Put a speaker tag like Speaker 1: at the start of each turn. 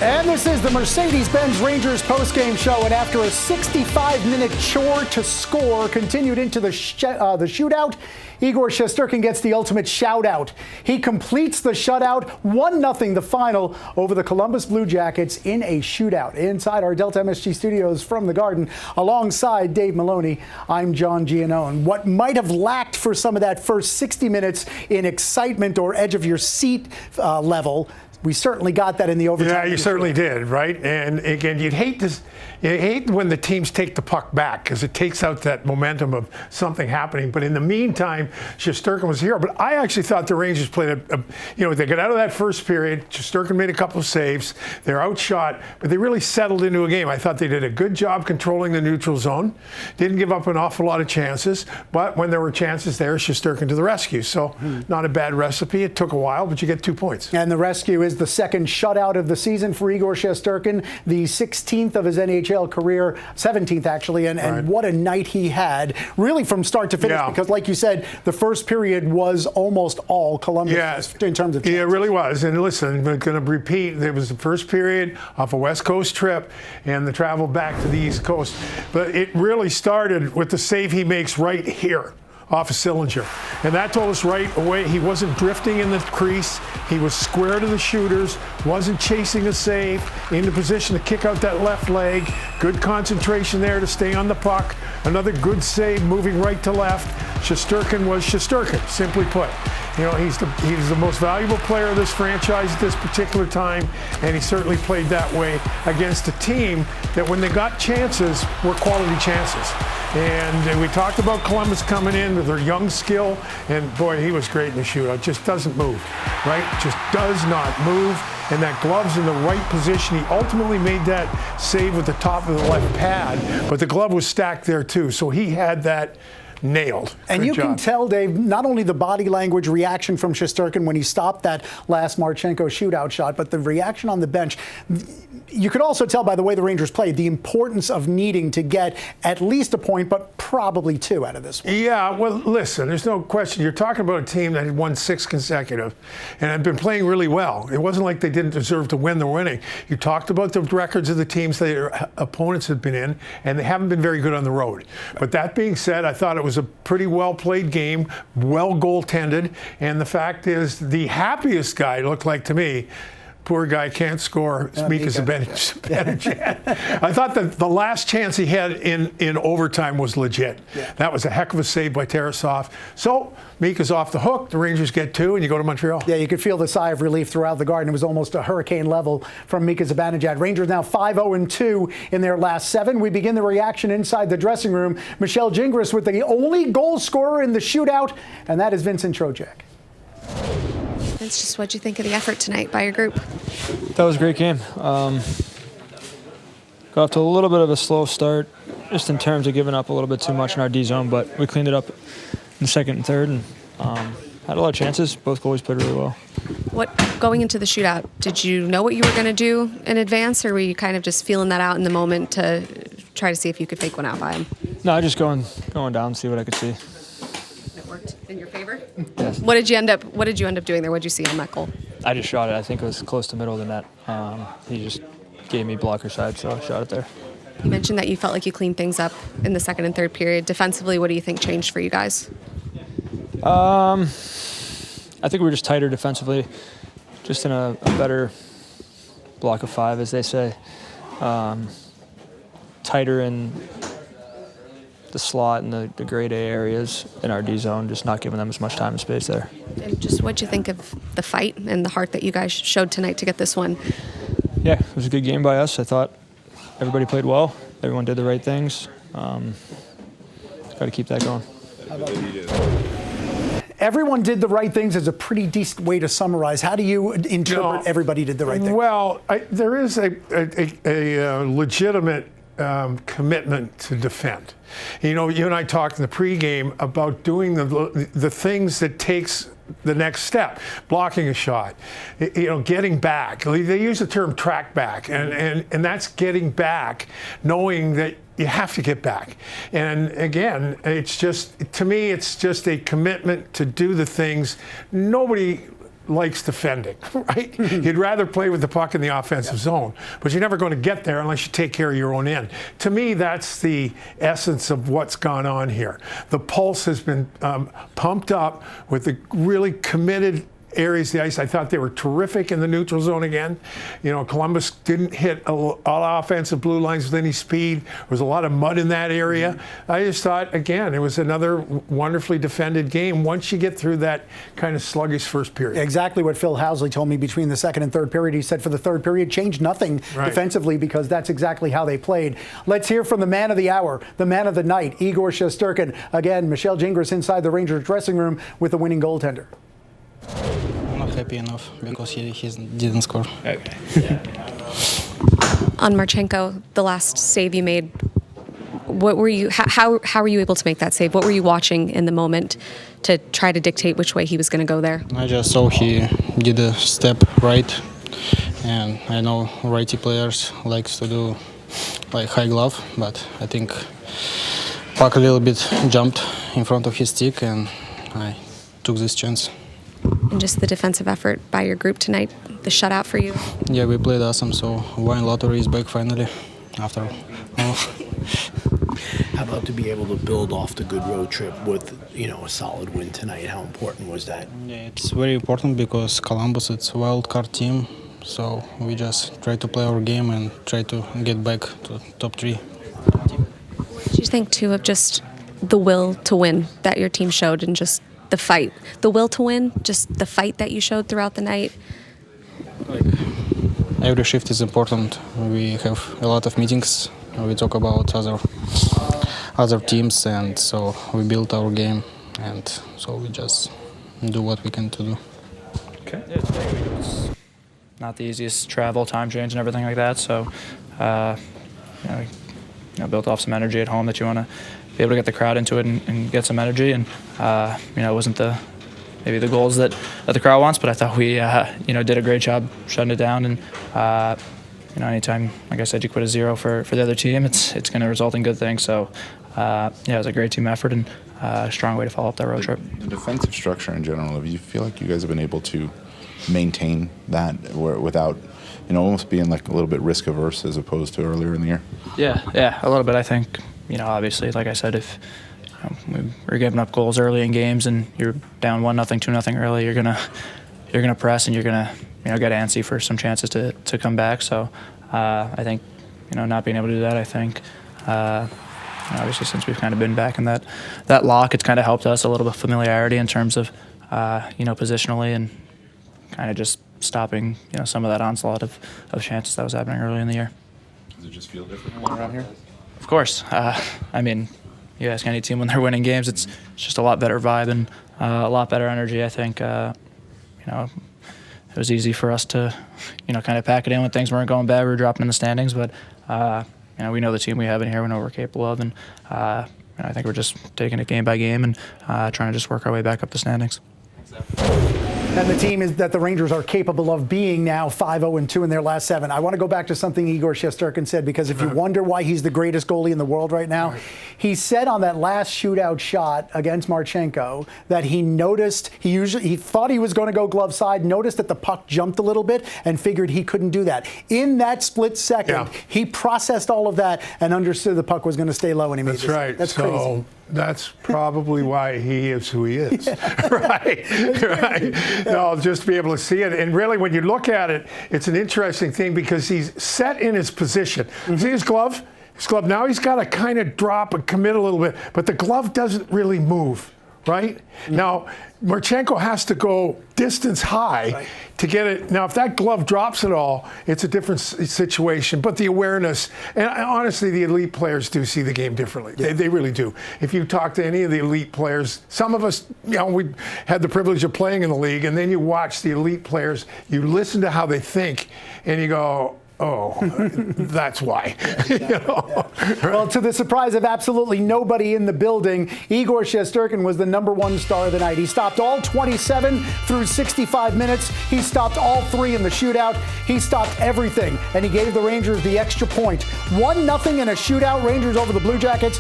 Speaker 1: And this is the Mercedes-Benz Rangers postgame show. And after a 65-minute chore to score continued into the shootout, Igor Shesterkin gets the ultimate shout-out. He completes the shutout, 1-0 the final over the Columbus Blue Jackets in a shootout. Inside our Delta MSG studios from the Garden, alongside Dave Maloney, I'm John Giannone. What might have lacked for some of that first 60 minutes in excitement or edge-of-your-seat level, we certainly got that in the overtime.
Speaker 2: Yeah, you certainly did, right? And again, you hate when the teams take the puck back because it takes out that momentum of something happening. But in the meantime, Shesterkin was here. But I actually thought the Rangers played they got out of that first period. Shesterkin made a couple of saves. They're outshot, but they really settled into a game. I thought they did a good job controlling the neutral zone. Didn't give up an awful lot of chances. But when there were chances there, Shesterkin to the rescue. So not a bad recipe. It took a while, but you get 2 points.
Speaker 1: And the rescue is the second shutout of the season for Igor Shesterkin, the 16th of his NHL career, 17th actually, and what a night he had, really from start to finish, because like you said, the first period was almost all Columbus in terms of chances.
Speaker 2: Yeah, it really was. And listen, we're going to repeat, it was the first period off a West Coast trip and the travel back to the East Coast. But it really started with the save he makes right here off of Sillinger. And that told us right away he wasn't drifting in the crease. He was square to the shooters, wasn't chasing a save, into position to kick out that left leg. Good concentration there to stay on the puck. Another good save moving right to left. Shesterkin was Shesterkin, simply put. You know, he's the most valuable player of this franchise at this particular time, and he certainly played that way against a team that when they got chances were quality chances. And we talked about Columbus coming in with their young skill, and boy, he was great in the shootout. Just doesn't move, right? Just does not move. And that glove's in the right position. He ultimately made that save with the top of the left pad, but the glove was stacked there too. So he had that nailed.
Speaker 1: And you can tell, Dave, not only the body language reaction from Shesterkin when he stopped that last Marchenko shootout shot, but the reaction on the bench. You could also tell by the way the Rangers played the importance of needing to get at least a point, but probably 2 out of this one.
Speaker 2: Yeah, well, listen, there's no question. You're talking about a team that had won 6 consecutive and had been playing really well. It wasn't like they didn't deserve to win. They're winning. You talked about the records of the teams that their opponents have been in, and they haven't been very good on the road. But that being said, I thought it was a pretty well-played game, well goaltended, and the fact is the happiest guy looked like to me, poor guy can't score, Mika Zibanejad. I thought that the last chance he had in overtime was legit. Yeah. That was a heck of a save by Tarasov. So Mika's off the hook, the Rangers get 2, and you go to Montreal.
Speaker 1: Yeah, you could feel the sigh of relief throughout the Garden. It was almost a hurricane level from Mika Zibanejad. Rangers now 5-0-2 in their last 7. We begin the reaction inside the dressing room. Michelle Gingras with the only goal scorer in the shootout, and that is Vincent Trocheck.
Speaker 3: It's just what you think of the effort tonight by your group.
Speaker 4: That was a great game. Got off to a little bit of a slow start, just in terms of giving up a little bit too much in our D zone, but we cleaned it up in the second and third, and had a lot of chances. Both goalies played really well.
Speaker 3: Going into the shootout, did you know what you were going to do in advance, or were you kind of just feeling that out in the moment to try to see if you could fake one out by him?
Speaker 4: No, just going down, see what I could see.
Speaker 3: It worked in your favor?
Speaker 4: Yes.
Speaker 3: What did you end up doing there? What did you see on that goal?
Speaker 4: I just shot it. I think it was close to middle of the net. He just gave me blocker side, so I shot it there.
Speaker 3: You mentioned that you felt like you cleaned things up in the second and third period. Defensively, what do you think changed for you guys?
Speaker 4: I think we were just tighter defensively, just in a better block of 5, as they say. Tighter in the slot and the grade A areas in our D zone, just not giving them as much time and space there.
Speaker 3: And just what'd you think of the fight and the heart that you guys showed tonight to get this one?
Speaker 4: Yeah, it was a good game by us. I thought everybody played well. Everyone did the right things. Got to keep that going.
Speaker 1: How about you? Everyone did the right things is a pretty decent way to summarize. How do you interpret everybody did the right thing?
Speaker 2: Well, there is a legitimate commitment to defend. You know, you and I talked in the pregame about doing the things that takes the next step, blocking a shot, you know, getting back. They use the term track back, and that's getting back, knowing that you have to get back. And again, it's just, to me, it's just a commitment to do the things. Nobody likes defending, right? You'd rather play with the puck in the offensive zone, but you're never going to get there unless you take care of your own end. To me, that's the essence of what's gone on here. The pulse has been pumped up with the really committed areas of the ice. I thought they were terrific in the neutral zone again. You know, Columbus didn't hit all offensive blue lines with any speed. There was a lot of mud in that area. I just thought, again, it was another wonderfully defended game once you get through that kind of sluggish first period.
Speaker 1: Exactly what Phil Housley told me between the second and third period. He said for the third period, changed nothing defensively because that's exactly how they played. Let's hear from the man of the hour, the man of the night, Igor Shesterkin. Again, Michelle Gingras inside the Rangers dressing room with the winning goaltender.
Speaker 5: Not happy enough because he didn't score.
Speaker 3: Okay. On Marchenko, the last save you made, what were you? How were you able to make that save? What were you watching in the moment to try to dictate which way he was going to go there?
Speaker 5: I just saw he did a step right, and I know righty players likes to do like high glove, but I think puck a little bit jumped in front of his stick, and I took this chance.
Speaker 3: And just the defensive effort by your group tonight, the shutout for you?
Speaker 5: Yeah, we played awesome, so wine lottery is back finally after all.
Speaker 6: How about to be able to build off the good road trip with, a solid win tonight? How important was that?
Speaker 5: Yeah, it's very important because Columbus, it's a wild card team, so we just try to play our game and try to get back to top 3.
Speaker 3: What did you think, too, of just the will to win that your team showed and just the fight, the will to win, just the fight that you showed throughout the night?
Speaker 5: Every shift is important. We have a lot of meetings. We talk about other teams, and so we build our game, and so we just do what we can to do.
Speaker 4: Okay. It's not the easiest travel, time change, and everything like that. So, built off some energy at home that you want to be able to get the crowd into it and get some energy. And it wasn't maybe the goals that the crowd wants, but I thought we did a great job shutting it down. And anytime, like I said, you put a 0 for the other team, it's going to result in good things. So it was a great team effort and a strong way to follow up that road trip.
Speaker 7: The defensive structure in general, do you feel like you guys have been able to maintain that without almost being like a little bit risk averse as opposed to earlier in the year?
Speaker 4: Yeah, a little bit. I think obviously, like I said, if we were giving up goals early in games and you're down 1-0, 2-0 early, you're gonna press and you're gonna get antsy for some chances to come back. So I think not being able to do that, I think obviously since we've kind of been back in that lock, it's kind of helped us a little bit of familiarity in terms of positionally and kind of just stopping some of that onslaught of chances that was happening early in the year.
Speaker 7: Does it just feel different around here?
Speaker 4: Of course. You ask any team when they're winning games, it's just a lot better vibe and a lot better energy. I think it was easy for us to kind of pack it in when things weren't going bad. We were dropping in the standings, but we know the team we have in here. We know what we're capable of, and I think we're just taking it game by game and trying to just work our way back up the standings.
Speaker 1: And the team that the Rangers are capable of being now 5-0-2 in their last 7. I want to go back to something Igor Shesterkin said, because if you wonder why he's the greatest goalie in the world right now, he said on that last shootout shot against Marchenko that he noticed, he thought he was going to go glove side, noticed that the puck jumped a little bit and figured he couldn't do that. In that split second, he processed all of that and understood the puck was going to stay low when he made this.
Speaker 2: That's right.
Speaker 1: That's
Speaker 2: so
Speaker 1: crazy.
Speaker 2: That's probably why he is who he is. Right. No, just to be able to see it. And really, when you look at it, it's an interesting thing because he's set in his position. See his glove? His glove. Now he's got to kind of drop and commit a little bit, but the glove doesn't really move, right? Now, Marchenko has to go distance high to get it. Now, if that glove drops at all, it's a different situation. But the awareness, and honestly, the elite players do see the game differently. They really do. If you talk to any of the elite players, some of us, we had the privilege of playing in the league, and then you watch the elite players, you listen to how they think, and you go, oh, that's why.
Speaker 1: Well, to the surprise of absolutely nobody in the building, Igor Shesterkin was the #1 star of the night. He stopped all 27 through 65 minutes. He stopped all 3 in the shootout. He stopped everything, and he gave the Rangers the extra point. 1-0 in a shootout. Rangers over the Blue Jackets.